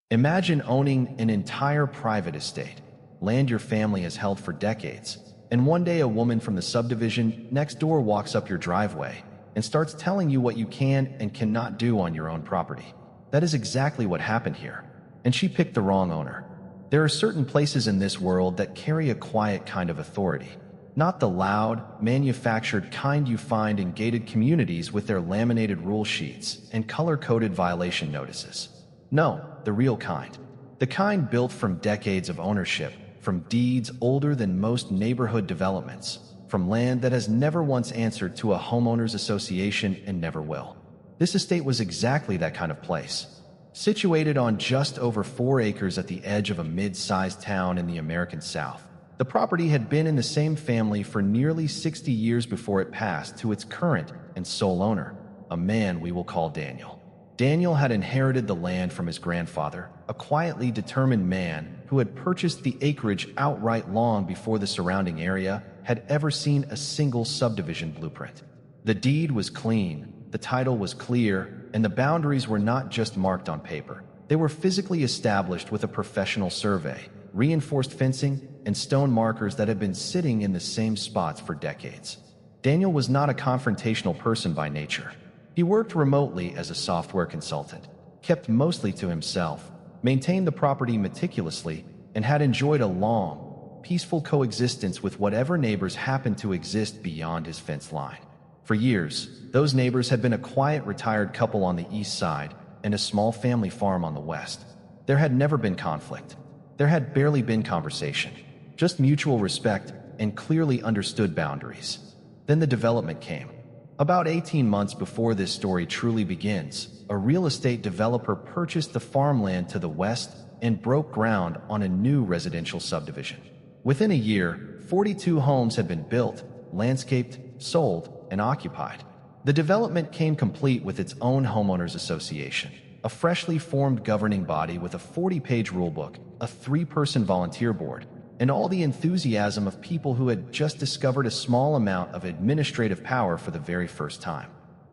Imagine owning an entire private estate, land your family has held for decades, and one day a woman from the subdivision next door walks up your driveway and starts telling you what you can and cannot do on your own property. That is exactly what happened here, and she picked the wrong owner. There are certain places in this world that carry a quiet kind of authority, not the loud, manufactured kind you find in gated communities with their laminated rule sheets and color-coded violation notices. No, the real kind. The kind built from decades of ownership, from deeds older than most neighborhood developments, from land that has never once answered to a homeowners association and never will. This estate was exactly that kind of place. Situated on just over 4 acres at the edge of a mid-sized town in the American South, the property had been in the same family for nearly 60 years before it passed to its current and sole owner, a man we will call Daniel. Daniel had inherited the land from his grandfather, a quietly determined man who had purchased the acreage outright long before the surrounding area had ever seen a single subdivision blueprint. The deed was clean, the title was clear, and the boundaries were not just marked on paper. They were physically established with a professional survey, reinforced fencing, and stone markers that had been sitting in the same spots for decades. Daniel was not a confrontational person by nature. He worked remotely as a software consultant, kept mostly to himself, maintained the property meticulously, and had enjoyed a long, peaceful coexistence with whatever neighbors happened to exist beyond his fence line. For years, those neighbors had been a quiet retired couple on the east side and a small family farm on the west. There had never been conflict. There had barely been conversation, just mutual respect and clearly understood boundaries. Then the development came. About 18 months before this story truly begins, a real estate developer purchased the farmland to the west and broke ground on a new residential subdivision. Within a year, 42 homes had been built, landscaped, sold, and occupied. The development came complete with its own homeowners association, a freshly formed governing body with a 40-page rulebook, a 3-person volunteer board, and all the enthusiasm of people who had just discovered a small amount of administrative power for the very first time.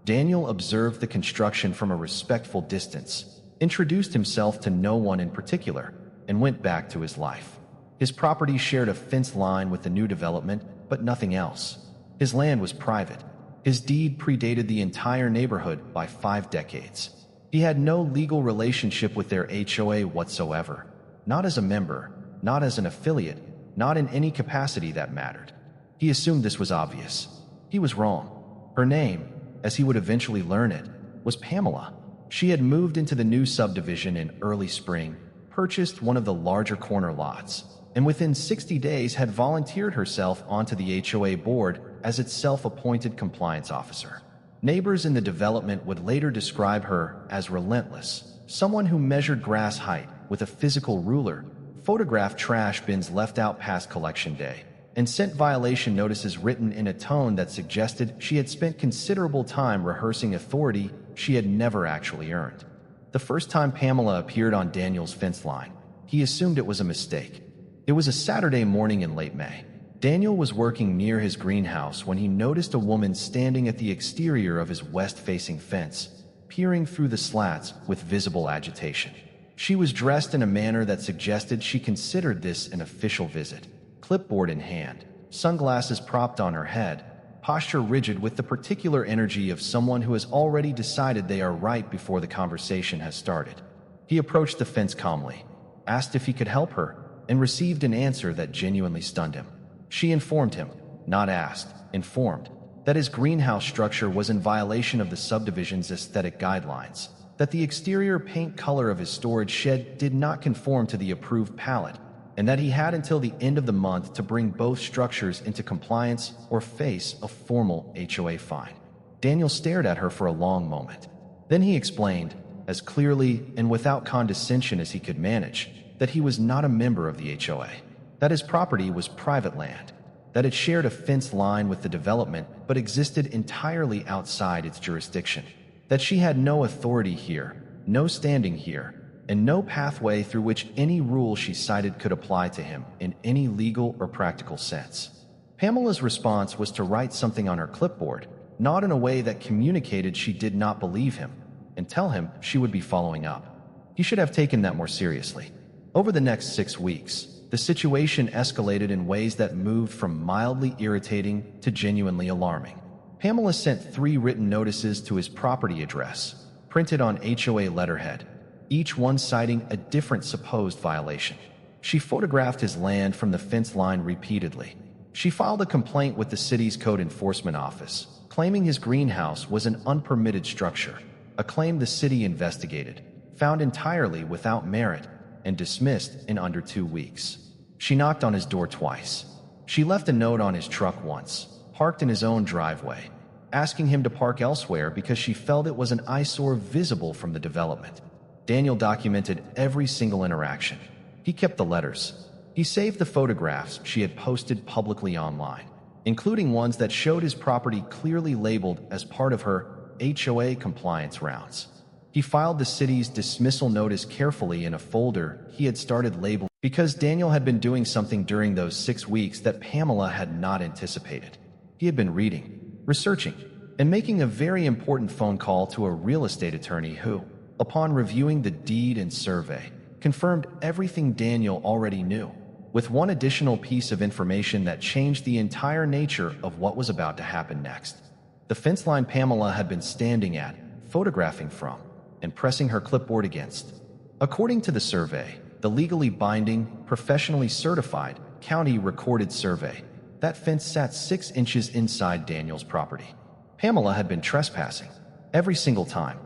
Daniel observed the construction from a respectful distance, introduced himself to no one in particular, and went back to his life. His property shared a fence line with the new development, but nothing else. His land was private. His deed predated the entire neighborhood by 5 decades. He had no legal relationship with their HOA whatsoever, not as a member, not as an affiliate, not in any capacity that mattered. He assumed this was obvious. He was wrong. Her name, as he would eventually learn it, was Pamela. She had moved into the new subdivision in early spring, purchased one of the larger corner lots, and within 60 days had volunteered herself onto the HOA board as its self-appointed compliance officer. Neighbors in the development would later describe her as relentless, someone who measured grass height with a physical ruler, photographed trash bins left out past collection day, and sent violation notices written in a tone that suggested she had spent considerable time rehearsing authority she had never actually earned. The first time Pamela appeared on Daniel's fence line, he assumed it was a mistake. It was a Saturday morning in late May. Daniel was working near his greenhouse when he noticed a woman standing at the exterior of his west-facing fence, peering through the slats with visible agitation. She was dressed in a manner that suggested she considered this an official visit. Clipboard in hand, sunglasses propped on her head, posture rigid with the particular energy of someone who has already decided they are right before the conversation has started. He approached the fence calmly, asked if he could help her, and received an answer that genuinely stunned him. She informed him, not asked, informed, that his greenhouse structure was in violation of the subdivision's aesthetic guidelines, that the exterior paint color of his storage shed did not conform to the approved palette, and that he had until the end of the month to bring both structures into compliance or face a formal HOA fine. Daniel stared at her for a long moment. Then he explained, as clearly and without condescension as he could manage, that he was not a member of the HOA, that his property was private land, that it shared a fence line with the development but existed entirely outside its jurisdiction, that she had no authority here, no standing here, and no pathway through which any rule she cited could apply to him in any legal or practical sense. Pamela's response was to write something on her clipboard, not in a way that communicated she did not believe him, and tell him she would be following up. He should have taken that more seriously. Over the next 6 weeks, the situation escalated in ways that moved from mildly irritating to genuinely alarming. Pamela sent 3 written notices to his property address, printed on HOA letterhead, each one citing a different supposed violation. She photographed his land from the fence line repeatedly. She filed a complaint with the city's code enforcement office, claiming his greenhouse was an unpermitted structure, a claim the city investigated, found entirely without merit, and dismissed in under 2 weeks. She knocked on his door twice. She left a note on his truck once, parked in his own driveway, asking him to park elsewhere because she felt it was an eyesore visible from the development. Daniel documented every single interaction. He kept the letters. He saved the photographs she had posted publicly online, including ones that showed his property clearly labeled as part of her HOA compliance rounds. He filed the city's dismissal notice carefully in a folder he had started labeling because Daniel had been doing something during those 6 weeks that Pamela had not anticipated. He had been reading, researching, and making a very important phone call to a real estate attorney who, upon reviewing the deed and survey, confirmed everything Daniel already knew, with one additional piece of information that changed the entire nature of what was about to happen next. The fence line Pamela had been standing at, photographing from, and pressing her clipboard against. According to the survey, the legally binding, professionally certified, county recorded survey, that fence sat 6 inches inside Daniel's property. Pamela had been trespassing. Every single time.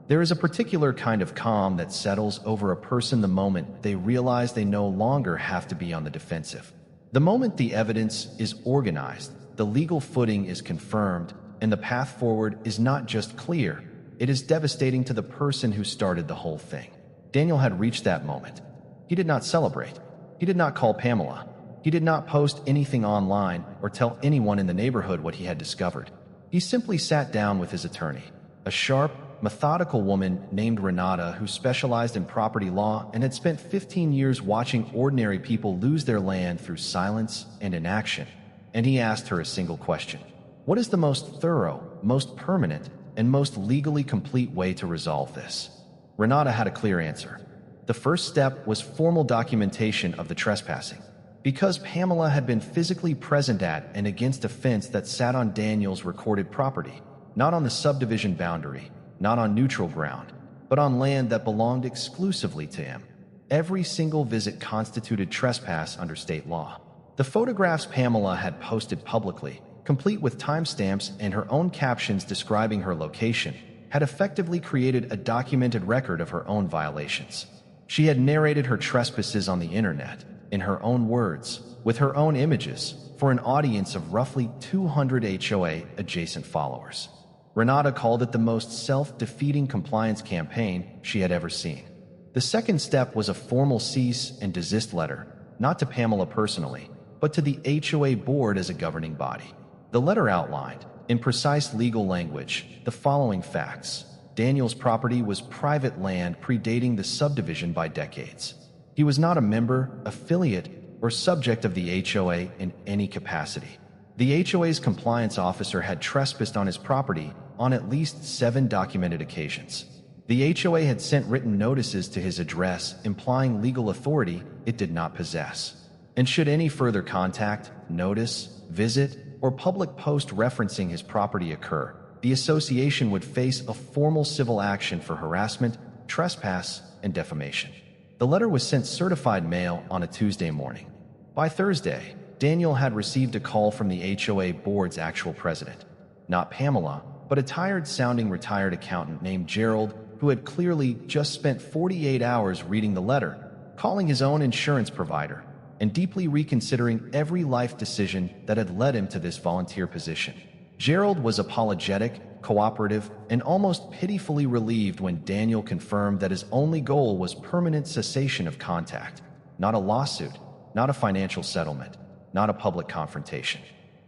There is a particular kind of calm that settles over a person the moment they realize they no longer have to be on the defensive. The moment the evidence is organized, the legal footing is confirmed, and the path forward is not just clear, it is devastating to the person who started the whole thing. Daniel had reached that moment. He did not celebrate. He did not call Pamela. He did not post anything online or tell anyone in the neighborhood what he had discovered. He simply sat down with his attorney, a sharp, methodical woman named Renata who specialized in property law and had spent 15 years watching ordinary people lose their land through silence and inaction. And he asked her a single question. What is the most thorough, most permanent, and most legally complete way to resolve this? Renata had a clear answer. The first step was formal documentation of the trespassing. Because Pamela had been physically present at and against a fence that sat on Daniel's recorded property, not on the subdivision boundary, not on neutral ground, but on land that belonged exclusively to him. Every single visit constituted trespass under state law. The photographs Pamela had posted publicly, complete with timestamps and her own captions describing her location, had effectively created a documented record of her own violations. She had narrated her trespasses on the internet, in her own words, with her own images, for an audience of roughly 200 HOA-adjacent followers. Renata called it the most self-defeating compliance campaign she had ever seen. The second step was a formal cease and desist letter, not to Pamela personally, but to the HOA board as a governing body. The letter outlined, in precise legal language, the following facts. Daniel's property was private land predating the subdivision by decades. He was not a member, affiliate, or subject of the HOA in any capacity. The HOA's compliance officer had trespassed on his property on at least 7 documented occasions. The HOA had sent written notices to his address implying legal authority it did not possess. And should any further contact, notice, visit, or public post referencing his property occur, the association would face a formal civil action for harassment, trespass, and defamation. The letter was sent certified mail on a Tuesday morning. By Thursday, Daniel had received a call from the HOA board's actual president. Not Pamela, but a tired-sounding retired accountant named Gerald, who had clearly just spent 48 hours reading the letter, calling his own insurance provider, and deeply reconsidering every life decision that had led him to this volunteer position. Gerald was apologetic, cooperative, and almost pitifully relieved when Daniel confirmed that his only goal was permanent cessation of contact, not a lawsuit, not a financial settlement, not a public confrontation.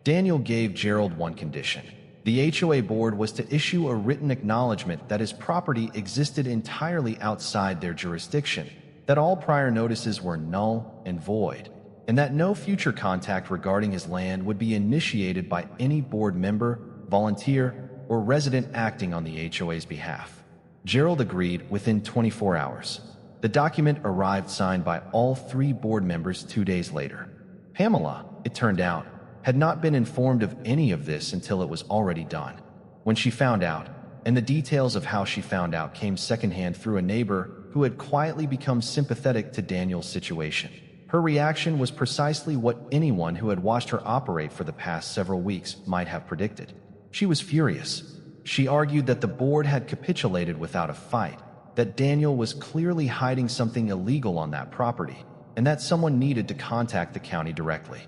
Daniel gave Gerald one condition. The HOA board was to issue a written acknowledgement that his property existed entirely outside their jurisdiction, that all prior notices were null and void, and that no future contact regarding his land would be initiated by any board member, volunteer, or resident acting on the HOA's behalf. Gerald agreed within 24 hours. The document arrived signed by all 3 board members 2 days later. Pamela, it turned out, had not been informed of any of this until it was already done. When she found out, and the details of how she found out came secondhand through a neighbor who had quietly become sympathetic to Daniel's situation, her reaction was precisely what anyone who had watched her operate for the past several weeks might have predicted. She was furious. She argued that the board had capitulated without a fight, that Daniel was clearly hiding something illegal on that property, and that someone needed to contact the county directly.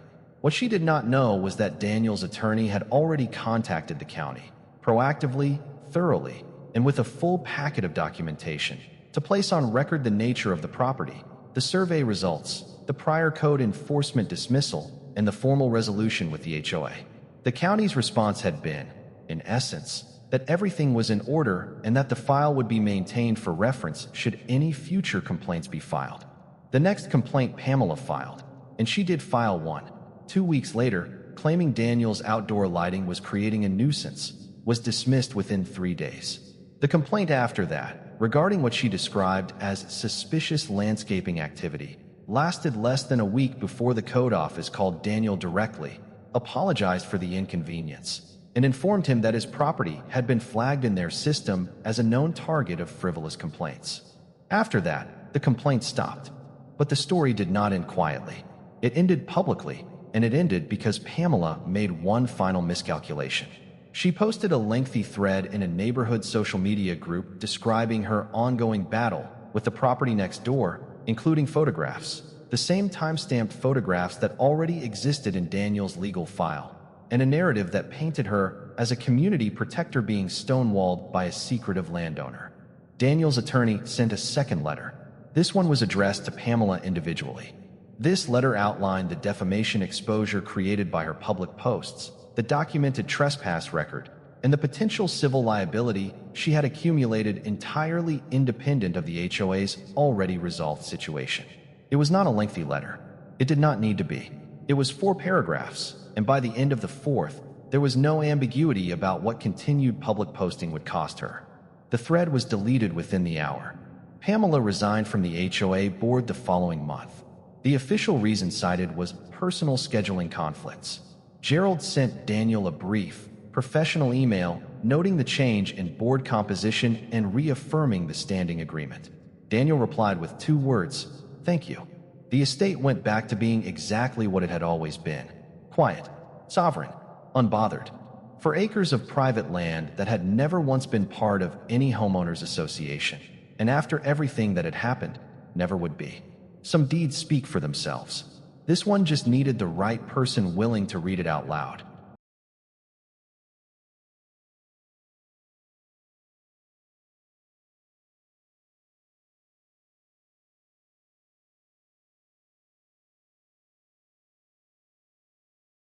What she did not know was that Daniel's attorney had already contacted the county, proactively, thoroughly, and with a full packet of documentation, to place on record the nature of the property, the survey results, the prior code enforcement dismissal, and the formal resolution with the HOA. The county's response had been, in essence, that everything was in order and that the file would be maintained for reference should any future complaints be filed. The next complaint Pamela filed, and she did file one, 2 weeks later, claiming Daniel's outdoor lighting was creating a nuisance, was dismissed within 3 days. The complaint after that, regarding what she described as suspicious landscaping activity, lasted less than a week before the code office called Daniel directly, apologized for the inconvenience, and informed him that his property had been flagged in their system as a known target of frivolous complaints. After that, the complaint stopped. But the story did not end quietly. It ended publicly, and it ended because Pamela made one final miscalculation. She posted a lengthy thread in a neighborhood social media group describing her ongoing battle with the property next door, including photographs, the same time-stamped photographs that already existed in Daniel's legal file, and a narrative that painted her as a community protector being stonewalled by a secretive landowner. Daniel's attorney sent a second letter. This one was addressed to Pamela individually. This letter outlined the defamation exposure created by her public posts, the documented trespass record, and the potential civil liability she had accumulated entirely independent of the HOA's already resolved situation. It was not a lengthy letter. It did not need to be. It was 4 paragraphs, and by the end of the 4th, there was no ambiguity about what continued public posting would cost her. The thread was deleted within the hour. Pamela resigned from the HOA board the following month. The official reason cited was personal scheduling conflicts. Gerald sent Daniel a brief, professional email noting the change in board composition and reaffirming the standing agreement. Daniel replied with 2 words, "Thank you." The estate went back to being exactly what it had always been: quiet, sovereign, unbothered. For acres of private land that had never once been part of any homeowners association, and after everything that had happened, never would be. Some deeds speak for themselves. This one just needed the right person willing to read it out loud.